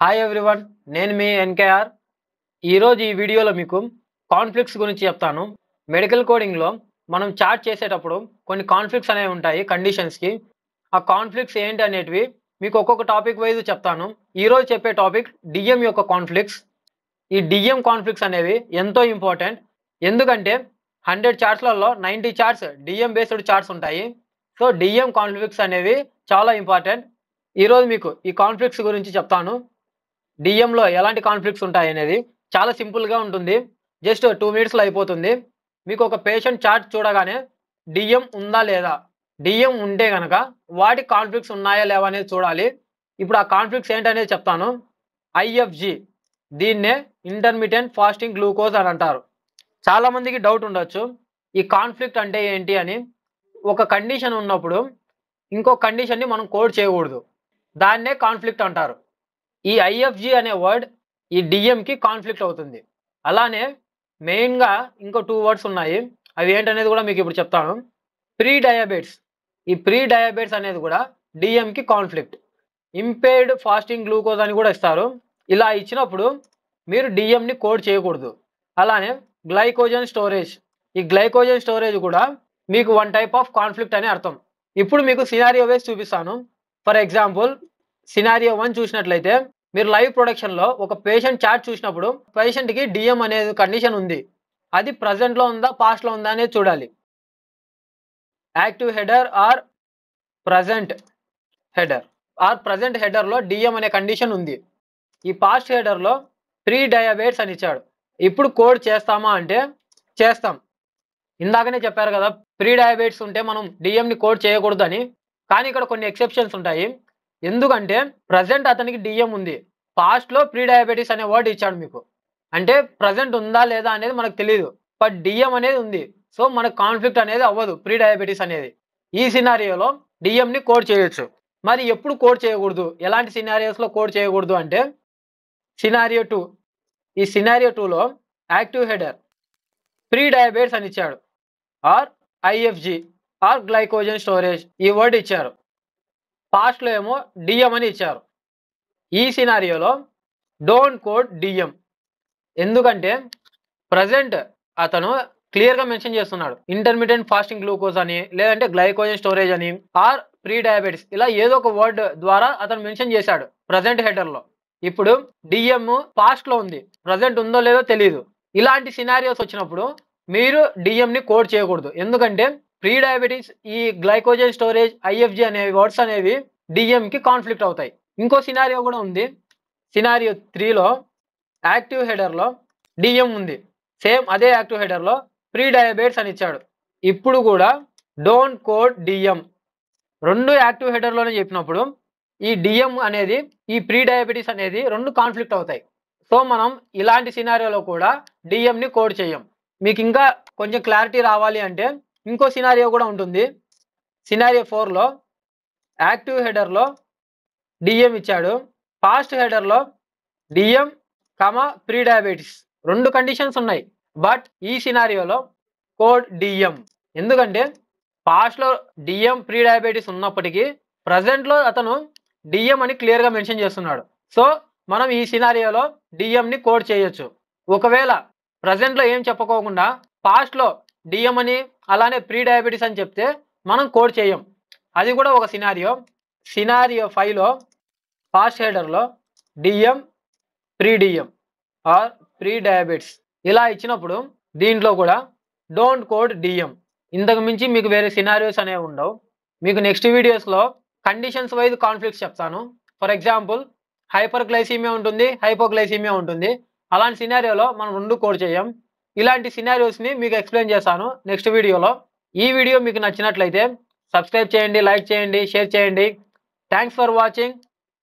Hi everyone, నేను మీ NKR. ఈరోజు ఈ వీడియోలో మీకు కాన్ఫ్లిక్ట్స్ గురించి చెప్తాను. మెడికల్ కోడింగ్లో మనం చార్ట్ చేసేటప్పుడు కొన్ని కాన్ఫ్లిక్ట్స్ అనేవి ఉంటాయి కండిషన్స్కి. ఆ కాన్ఫ్లిక్ట్స్ ఏంటి అనేటివి మీకు ఒక్కొక్క టాపిక్ వైజ్ చెప్తాను. ఈరోజు చెప్పే టాపిక్ డిఎం యొక్క కాన్ఫ్లిక్ట్స్. ఈ డిఎం కాన్ఫ్లిక్ట్స్ అనేవి ఎంతో ఇంపార్టెంట్. ఎందుకంటే 100 చార్ట్స్లలో 90 చార్ట్స్ డిఎం బేస్డ్ చార్ట్స్ ఉంటాయి. సో డిఎం కాన్ఫ్లిక్ట్స్ అనేవి చాలా ఇంపార్టెంట్. ఈరోజు మీకు ఈ కాన్ఫ్లిక్ట్స్ గురించి చెప్తాను. డిఎంలో ఎలాంటి కాన్ఫ్లిక్ట్స్ ఉంటాయనేది చాలా సింపుల్గా ఉంటుంది. జస్ట్ 2 మినిట్స్లో అయిపోతుంది. మీకు ఒక పేషెంట్ చార్ట్ చూడగానే డిఎం ఉందా లేదా, డిఎం ఉంటే కనుక వాటి కాన్ఫ్లిక్ట్స్ ఉన్నాయా లేవా అనేది చూడాలి. ఇప్పుడు ఆ కాన్ఫ్లిక్ట్స్ ఏంటనేది చెప్తాను. ఐఎఫ్జి, దీన్నే ఇంటర్మిటెంట్ ఫాస్టింగ్ గ్లూకోజ్ అని అంటారు. చాలామందికి డౌట్ ఉండొచ్చు, ఈ కాన్ఫ్లిక్ట్ అంటే ఏంటి అని. ఒక కండిషన్ ఉన్నప్పుడు ఇంకో కండిషన్ని మనం కోడ్ చేయకూడదు, దాన్నే కాన్ఫ్లిక్ట్ అంటారు. ఈ ఐఎఫ్జి అనే వర్డ్ ఈ డిఎంకి కాన్ఫ్లిక్ట్ అవుతుంది. అలానే మెయిన్గా ఇంకో 2 వర్డ్స్ ఉన్నాయి, అవి ఏంటనేది కూడా మీకు ఇప్పుడు చెప్తాను. ప్రీ డయాబెట్స్, ఈ ప్రీ డయాబెట్స్ అనేది కూడా డిఎంకి కాన్ఫ్లిక్ట్. ఇంపేర్డ్ ఫాస్టింగ్ గ్లూకోజ్ అని కూడా ఇస్తారు. ఇలా ఇచ్చినప్పుడు మీరు డిఎంని కోడ్ చేయకూడదు. అలానే గ్లైకోజన్ స్టోరేజ్, ఈ గ్లైకోజన్ స్టోరేజ్ కూడా మీకు వన్ టైప్ ఆఫ్ కాన్ఫ్లిక్ట్ అని అర్థం. ఇప్పుడు మీకు సినారియో వేసి చూపిస్తాను. ఫర్ ఎగ్జాంపుల్ సినారియో 1 చూసినట్లయితే, మీరు లైవ్ ప్రొడక్షన్లో ఒక పేషెంట్ చార్ట్ చూసినప్పుడు పేషెంట్కి డిఎం అనేది కండిషన్ ఉంది. అది ప్రజెంట్లో ఉందా పాస్ట్లో ఉందా అనేది చూడాలి. Active header or present header, present హెడర్లో డిఎం అనే కండిషన్ ఉంది. ఈ పాస్ట్ హెడర్లో ప్రీ డయాబెట్స్ అని ఇచ్చాడు. ఇప్పుడు కోడ్ చేస్తామా అంటే చేస్తాం. ఇందాకనే చెప్పారు కదా, ప్రీ డయాబెట్స్ ఉంటే మనం డిఎంని కోడ్ చేయకూడదని. కానీ ఇక్కడ కొన్ని ఎక్సెప్షన్స్ ఉంటాయి. ఎందుకంటే ప్రజెంట్ అతనికి డిఎం ఉంది, పాస్ట్లో ప్రీ డయాబెటీస్ అనే వర్డ్ ఇచ్చాడు మీకు. అంటే ప్రజెంట్ ఉందా లేదా అనేది మనకు తెలియదు, బట్ డిఎం అనేది ఉంది. సో మనకు కాన్ఫ్లిక్ట్ అనేది అవ్వదు ప్రీ డయాబెటీస్ అనేది. ఈ సినారియోలో డిఎంని కోడ్ చేయొచ్చు. మరి ఎప్పుడు కోడ్ చేయకూడదు, ఎలాంటి సినారియోస్లో కోడ్ చేయకూడదు అంటే సినారియో 2. ఈ సినారియో 2లో యాక్టివ్ హెడర్ ప్రీ డయాబెట్స్ అని ఇచ్చాడు, are IFG are glycogen storage ఈ వర్డ్ ఇచ్చారు. పాస్ట్లో ఏమో డిఎం అని ఇచ్చారు. ఈ సినారియోలో డోంట్ కోడ్ డిఎం. ఎందుకంటే ప్రజెంట్ అతను క్లియర్గా మెన్షన్ చేస్తున్నాడు ఇంటర్మీడియట్ ఫాస్టింగ్ గ్లూకోజ్ అని, లేదంటే గ్లైకోజన్ స్టోరేజ్ అని, ఆర్ ప్రీ డయాబెటిస్, ఇలా ఏదో ఒక వర్డ్ ద్వారా అతను మెన్షన్ చేశాడు ప్రజెంట్ హెడర్లో. ఇప్పుడు డిఎం పాస్ట్లో ఉంది, ప్రజెంట్ ఉందో లేదో తెలియదు. ఇలాంటి సినారియోస్ వచ్చినప్పుడు మీరు డిఎంని కోడ్ చేయకూడదు. ఎందుకంటే ప్రీ డయాబెటీస్, ఈ గ్లైకోజన్ స్టోరేజ్, ఐఎఫ్జి అనే వర్డ్స్ అనేవి డిఎంకి కాన్ఫ్లిక్ట్ అవుతాయి. ఇంకో సినారియో కూడా ఉంది. సినారియో 3లో యాక్టివ్ హెడర్లో డిఎం ఉంది, సేమ్ అదే యాక్టివ్ హెడర్లో ప్రీ డయాబెట్స్ అని ఇచ్చాడు. ఇప్పుడు కూడా డోంట్ కోడ్ డిఎం. రెండు యాక్టివ్ హెడర్లోనే చెప్పినప్పుడు ఈ డిఎం అనేది, ఈ ప్రీ డయాబెటీస్ అనేది రెండు కాన్ఫ్లిక్ట్ అవుతాయి. సో మనం ఇలాంటి సినారియోలో కూడా డిఎంని కోడ్ చేయం. మీకు ఇంకా కొంచెం క్లారిటీ రావాలి అంటే ఇంకో సినారియో కూడా ఉంటుంది. సినారియో 4లో యాక్టివ్ హెడర్లో డిఎం ఇచ్చాడు, పాస్ట్ హెడర్లో డిఎం ప్రీ డయాబెటీస్ రెండు కండిషన్స్ ఉన్నాయి. బట్ ఈ సినారియోలో కోడ్ డిఎం. ఎందుకంటే పాస్ట్లో డిఎం ప్రీ డయాబెటీస్ ఉన్నప్పటికీ ప్రజెంట్లో అతను డిఎం అని క్లియర్గా మెన్షన్ చేస్తున్నాడు. సో మనం ఈ సినారియోలో డిఎంని కోడ్ చేయొచ్చు. ఒకవేళ ప్రజెంట్లో ఏం చెప్పకోకుండా పాస్ట్లో డిఎం అని అలానే ప్రీ డయాబెటీస్ అని చెప్తే మనం కోడ్ చేయం. అది కూడా ఒక సినారియో. సినారియో 5లో పాస్ట్ హెడర్లో DM pre DM or pre diabetes ఇలా ఇచ్చినప్పుడు దీంట్లో కూడా డోంట్ కోడ్ డిఎం. ఇంతకు మించి మీకు వేరే సినారియోస్ అనేవి ఉండవు. మీకు నెక్స్ట్ వీడియోస్లో కండిషన్స్ వైజ్ కాన్ఫ్లిక్ట్స్ చెప్తాను. ఫర్ ఎగ్జాంపుల్ హైపర్ గ్లైసీమియా ఉంటుంది, హైపోగ్లైసీమియా ఉంటుంది. అలాంటి సినారియోలో మనం రెండు కోడ్ చేయం. ఇలాంటి సినారియోస్ని మీకు ఎక్స్ప్లెయిన్ చేస్తాను నెక్స్ట్ వీడియోలో. ఈ వీడియో మీకు నచ్చినట్లయితే సబ్స్క్రైబ్ చేయండి, లైక్ చేయండి, షేర్ చేయండి. Thanks for watching.